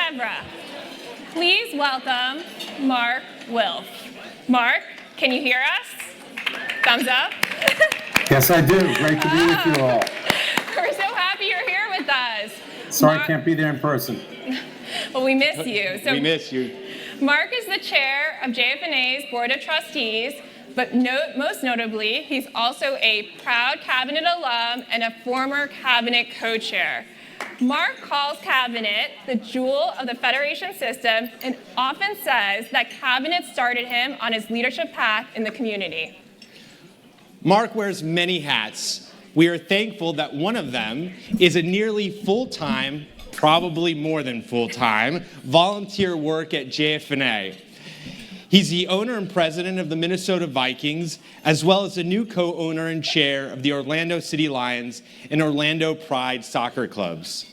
Chevra. Please welcome Mark Wilf. Mark, can you hear us? Thumbs up. Yes, I do. Great to be with you all. We're so happy you're here with us. Sorry I can't be there in person. Well, we miss you. We miss you. Mark is the chair of JFNA's Board of Trustees, but most notably, he's also a proud cabinet alum and a former cabinet co-chair. Mark calls cabinet the jewel of the Federation system and often says that cabinet started him on his leadership path in the community. Mark wears many hats. We are thankful that one of them is a nearly full-time, probably more than full-time, volunteer work at JFNA. He's the owner and president of the Minnesota Vikings, as well as the new co-owner and chair of the Orlando City Lions and Orlando Pride soccer clubs.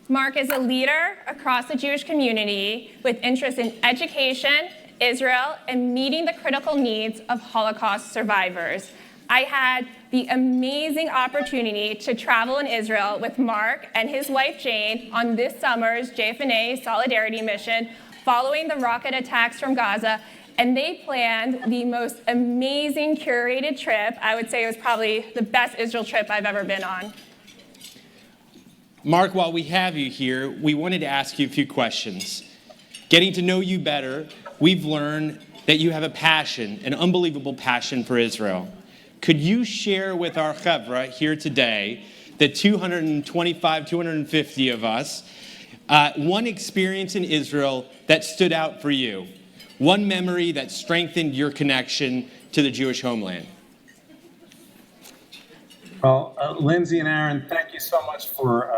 Mark is a leader across the Jewish community with interest in education, Israel, and meeting the critical needs of Holocaust survivors. I had the amazing opportunity to travel in Israel with Mark and his wife Jane on this summer's JFNA Solidarity Mission following the rocket attacks from Gaza, and they planned the most amazing curated trip. I would say it was probably the best Israel trip I've ever been on. Mark, while we have you here, we wanted to ask you a few questions. Getting to know you better, we've learned that you have a passion, an unbelievable passion for Israel. Could you share with our chevra here today, the 225, 250 of us, one experience in Israel that stood out for you, one memory that strengthened your connection to the Jewish homeland? Well, Lindsey and Aron, thank you so much for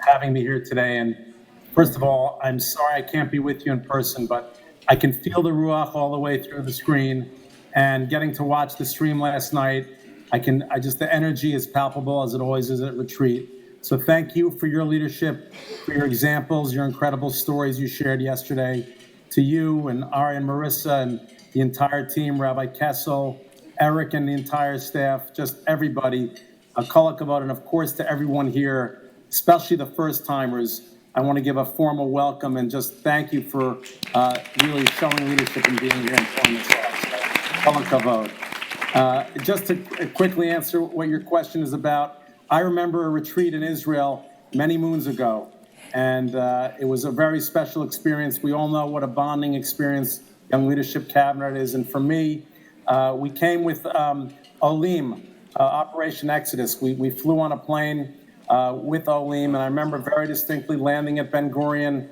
having me here today. And first of all, I'm sorry I can't be with you in person, but I can feel the Ruach all the way through the screen. And getting to watch the stream last night, the energy is palpable as it always is at retreat. So thank you for your leadership, for your examples, your incredible stories you shared yesterday. To you and Ari and Marissa and the entire team, Rabbi Kessel, Eric and the entire staff, just everybody, kol hakavod, and of course to everyone here, especially the first timers. I want to give a formal welcome and just thank you for really showing leadership and being here and pulling this off. Kol hakavod. Just to quickly answer what your question is about, I remember a retreat in Israel many moons ago, and it was a very special experience. We all know what a bonding experience Young Leadership Cabinet is, and for me, we came with Olim, Operation Exodus. We flew on a plane with Olim, and I remember very distinctly landing at Ben Gurion,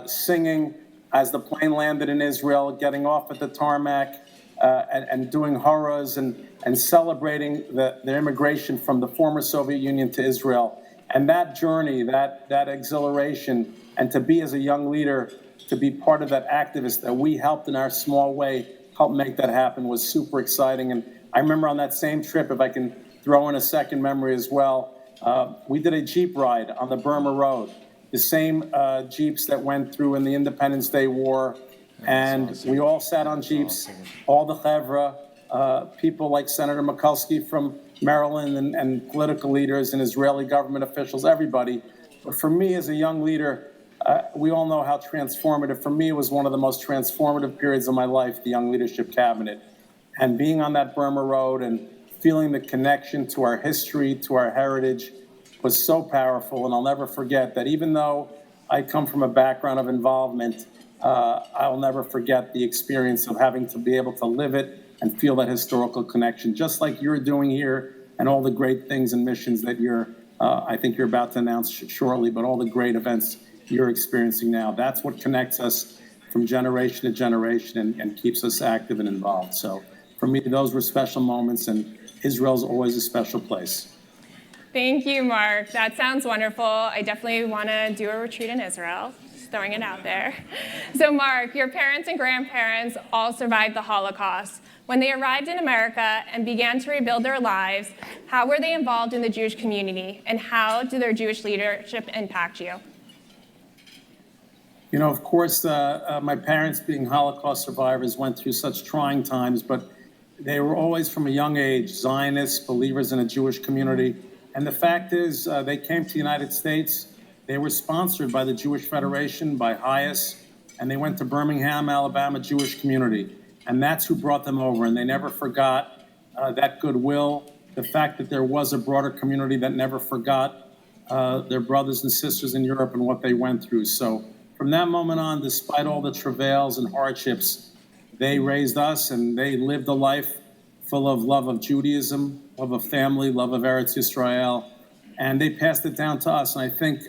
singing as the plane landed in Israel, getting off at the tarmac, and doing horas and celebrating their immigration from the former Soviet Union to Israel. And that journey, that exhilaration, and to be as a young leader, to be part of that activist that we helped in our small way, help make that happen, was super exciting. And I remember on that same trip, if I can throw in a second memory as well, we did a Jeep ride on the Burma Road, the same Jeeps that went through in the Independence Day War. And we all sat on Jeeps, all the chevra, people like Senator Mikulski from Maryland and political leaders and Israeli government officials, everybody. But for me as a young leader, we all know how transformative. For me, it was one of the most transformative periods of my life, the Young Leadership Cabinet. And being on that Burma Road and feeling the connection to our history, to our heritage, was so powerful. And I'll never forget that even though I come from a background of involvement, I'll never forget the experience of having to be able to live it and feel that historical connection, just like you're doing here and all the great things and missions that I think you're about to announce shortly, but all the great events you're experiencing now. That's what connects us from generation to generation and keeps us active and involved. So for me, those were special moments, and Israel's always a special place. Thank you, Mark. That sounds wonderful. I definitely want to do a retreat in Israel. Throwing it out there. So Mark, your parents and grandparents all survived the Holocaust. When they arrived in America and began to rebuild their lives, how were they involved in the Jewish community, and how did their Jewish leadership impact you? You know, of course, my parents, being Holocaust survivors, went through such trying times, but they were always from a young age Zionists, believers in a Jewish community. And the fact is, they came to the United States. they were sponsored by the Jewish Federation, by HIAS, and they went to Birmingham, Alabama Jewish community. And that's who brought them over. And they never forgot that goodwill, the fact that there was a broader community that never forgot their brothers and sisters in Europe and what they went through. So from that moment on, despite all the travails and hardships, they raised us and they lived a life full of love of Judaism, love of family, love of Eretz Yisrael, and they passed it down to us. And I think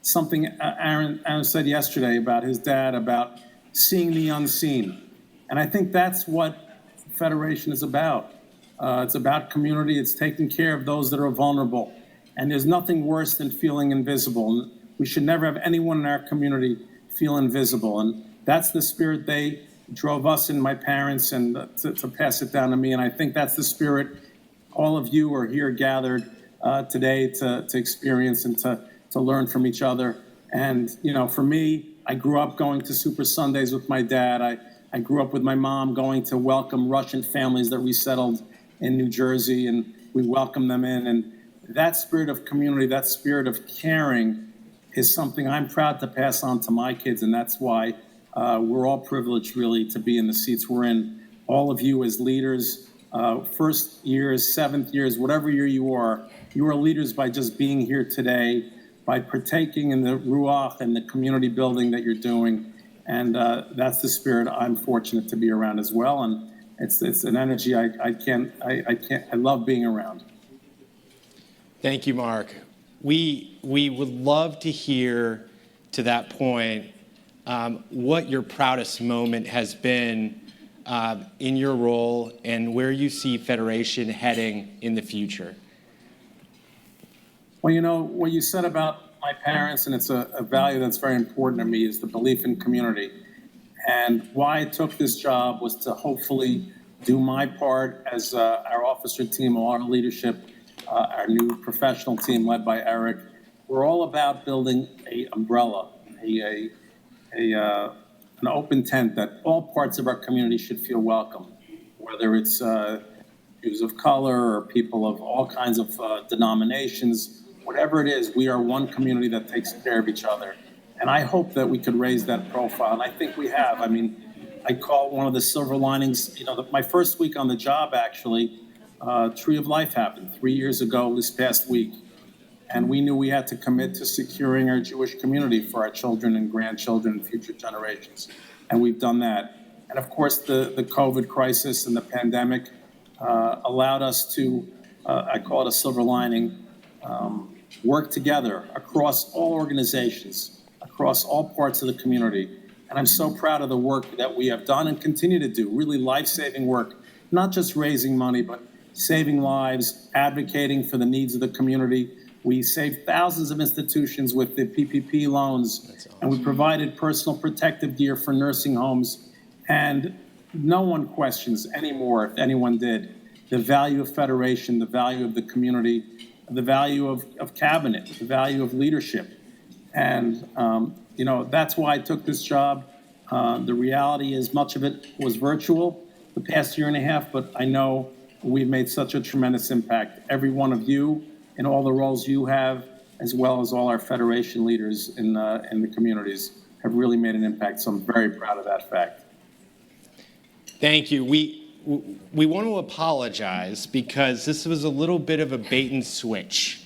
something Aron said yesterday about his dad, about seeing the unseen. And I think that's what Federation is about. It's about community. It's taking care of those that are vulnerable. And there's nothing worse than feeling invisible. We should never have anyone in our community feel invisible. And that's the spirit they drove us and my parents and to pass it down to me. And I think that's the spirit all of you are here gathered today to experience and to learn from each other. And, you know, for me, I grew up going to Super Sundays with my dad. I grew up with my mom going to welcome Russian families that resettled in New Jersey, and we welcomed them in. And that spirit of community, that spirit of caring is something I'm proud to pass on to my kids, and that's why we're all privileged, really, to be in the seats we're in. All of you as leaders, first years, seventh years, whatever year you are leaders by just being here today, by partaking in the Ruach and the community building that you're doing. And that's the spirit I'm fortunate to be around as well. And it's an energy I love being around. Thank you, Mark. We would love to hear, to that point, what your proudest moment has been in your role and where you see Federation heading in the future. Well, you know, what you said about my parents, and it's a value that's very important to me, is the belief in community. And why I took this job was to hopefully do my part as our officer team, our leadership, our new professional team led by Eric. We're all about building an umbrella, an open tent that all parts of our community should feel welcome, whether it's Jews of color or people of all kinds of denominations. Whatever it is, we are one community that takes care of each other. And I hope that we could raise that profile, and I think we have. I mean, I call it one of the silver linings. You know, my first week on the job, actually, Tree of Life happened 3 years ago this past week. And we knew we had to commit to securing our Jewish community for our children and grandchildren and future generations. And we've done that. And of course, the COVID crisis and the pandemic allowed us to, I call it a silver lining, work together across all organizations, across all parts of the community. And I'm so proud of the work that we have done and continue to do, really life-saving work, not just raising money, but saving lives, advocating for the needs of the community. We saved thousands of institutions with the PPP loans, and we provided personal protective gear for nursing homes. And no one questions anymore, if anyone did, the value of Federation, the value of the community, the value of cabinet, the value of leadership. And, you know, that's why I took this job. The reality is much of it was virtual the past year and a half, but I know we've made such a tremendous impact. Every one of you in all the roles you have, as well as all our Federation leaders in the communities, have really made an impact. So I'm very proud of that fact. Thank you. We want to apologize because this was a little bit of a bait and switch.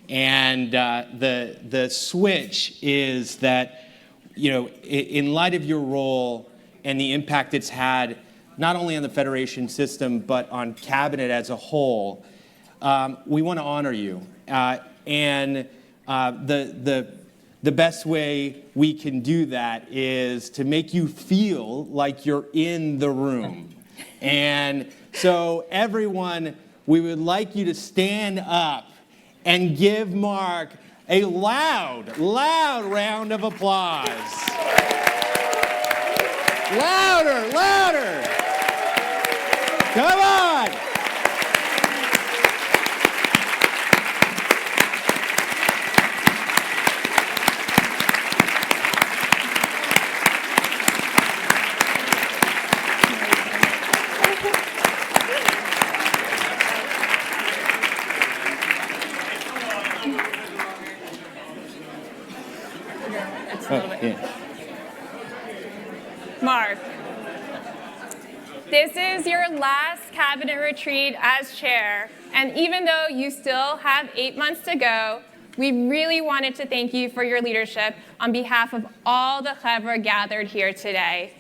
And the switch is that, you know, in light of your role and the impact it's had, not only on the Federation system, but on cabinet as a whole, we want to honor you. And the best way we can do that is to make you feel like you're in the room. And so everyone, we would like you to stand up and give Mark a loud round of applause. Louder, louder. Come on. a little bit. Yeah. Mark, this is your last cabinet retreat as chair, and even though you still have 8 months to go, we really wanted to thank you for your leadership on behalf of all the Chevra gathered here today.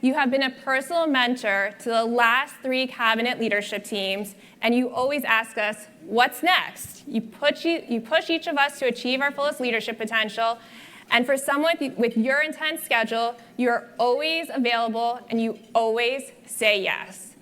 You have been a personal mentor to the last 3 cabinet leadership teams, and you always ask us, what's next? You push each of us to achieve our fullest leadership potential, and for someone with your intense schedule, you're always available and you always say yes.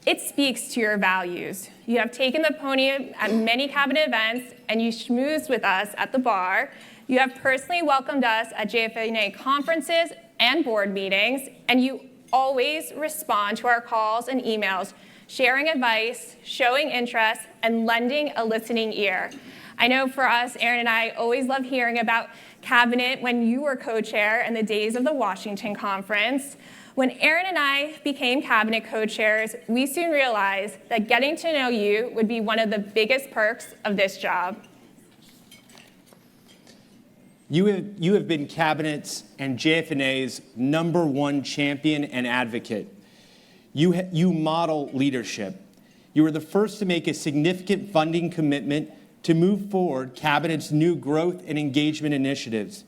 It speaks to your values. You have taken the podium at many cabinet events and you schmoozed with us at the bar. You have personally welcomed us at JFNA conferences and board meetings, and you always respond to our calls and emails, sharing advice, showing interest, and lending a listening ear. I know for us, Aron and I always love hearing about cabinet when you were co-chair in the days of the Washington conference. When Aron and I became cabinet co-chairs, we soon realized that getting to know you would be one of the biggest perks of this job. You have been Cabinet's and JFNA's #1 champion and advocate. You model leadership. You were the first to make a significant funding commitment to move forward Cabinet's new growth and engagement initiatives.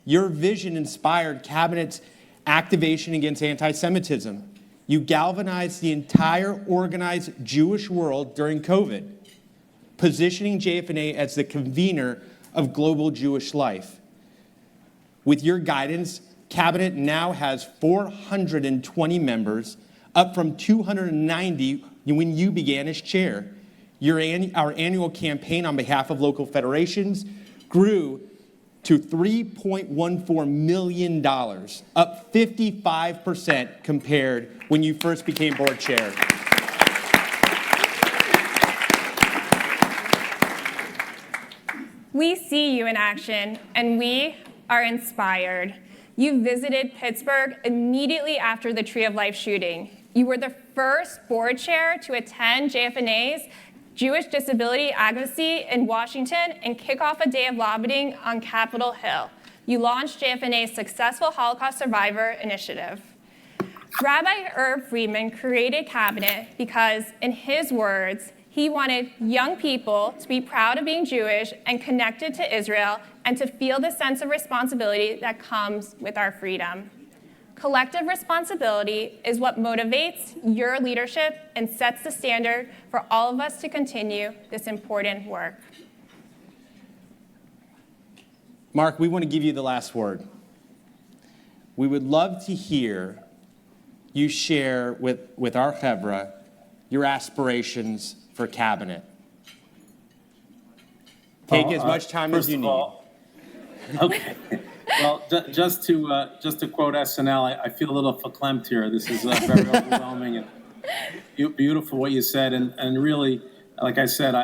Your vision inspired Cabinet's activation against anti-Semitism. You galvanized the entire organized Jewish world during COVID, positioning JFNA as the convener of global Jewish life. With your guidance, Cabinet now has 420 members, up from 290 when you began as chair. Our annual campaign on behalf of local federations grew to $3.14 million, up 55% compared when you first became board chair. We see you in action, and we are inspired. You visited Pittsburgh immediately after the Tree of Life shooting. You were the first board chair to attend JFNA's Jewish Disability Advocacy in Washington and kick off a day of lobbying on Capitol Hill. You launched JFNA's successful Holocaust Survivor Initiative. Rabbi Irv Friedman created Cabinet because, in his words, he wanted young people to be proud of being Jewish and connected to Israel and to feel the sense of responsibility that comes with our freedom. Collective responsibility is what motivates your leadership and sets the standard for all of us to continue this important work. Mark, we want to give you the last word. We would love to hear you share with our Chevra your aspirations for Cabinet. Take as much time as you need. Okay. Well, just to quote SNL, I feel a little verklempt here. This is very overwhelming and beautiful what you said, and really, like I said,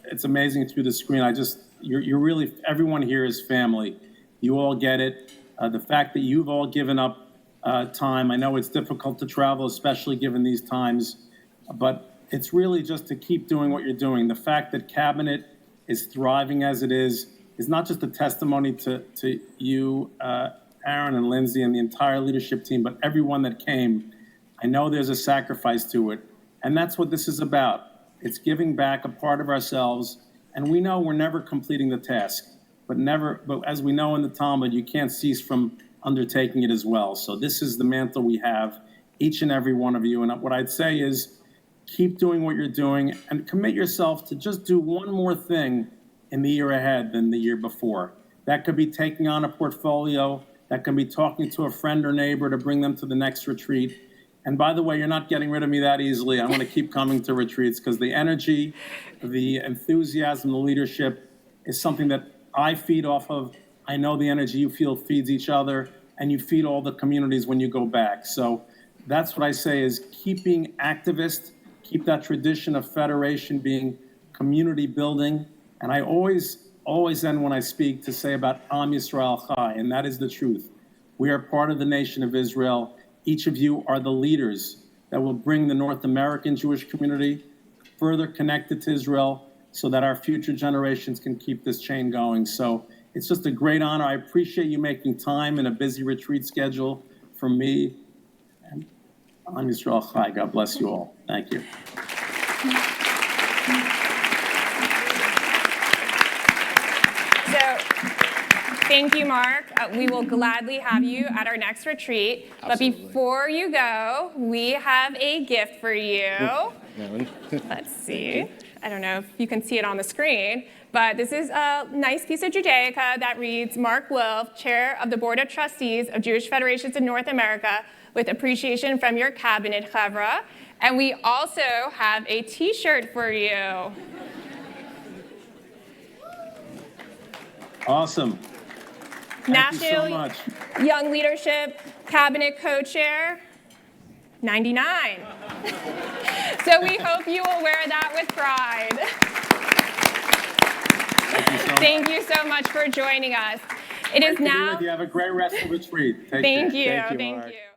it's amazing through the screen. You're really, everyone here is family. You all get it. The fact that you've all given up time. I know it's difficult to travel, especially given these times, but it's really just to keep doing what you're doing. The fact that Cabinet is thriving as it is not just a testimony to you, Aron and Lindsey and the entire leadership team, but everyone that came. I know there's a sacrifice to it, and that's what this is about. It's giving back a part of ourselves, and we know we're never completing the task, but as we know in the Talmud, you can't cease from undertaking it as well. So this is the mantle we have, each and every one of you, and what I'd say is keep doing what you're doing and commit yourself to just do one more thing in the year ahead than the year before. That could be taking on a portfolio, that can be talking to a friend or neighbor to bring them to the next retreat. And by the way, you're not getting rid of me that easily. I want to keep coming to retreats because the energy, the enthusiasm, the leadership is something that I feed off of. I know the energy you feel feeds each other, and you feed all the communities when you go back. So that's what I say is keep being activist, keep that tradition of federation being community building. And I always end when I speak to say about Am Yisrael Chai, and that is the truth. We are part of the nation of Israel. Each of you are the leaders that will bring the North American Jewish community further connected to Israel so that our future generations can keep this chain going. So It's just a great honor. I appreciate you making time in a busy retreat schedule for me. And Am Yisrael Chai. God bless you all. Thank you. So, thank you, Mark. We will gladly have you at our next retreat. Absolutely. But before you go, we have a gift for you. No. Let's see. I don't know if you can see it on the screen, but this is a nice piece of Judaica that reads, Mark Wilf, Chair of the Board of Trustees of Jewish Federations in North America, with appreciation from your cabinet, Chevra. And we also have a t-shirt for you. Awesome. Thank you so much. Young Leadership Cabinet Co-Chair, 99. So we hope you will wear that with pride. Thank you so much for joining us. It is Great to be now. with you. Have a great rest of the retreat. Take Thank care. you. Thank you, Thank Mark. you.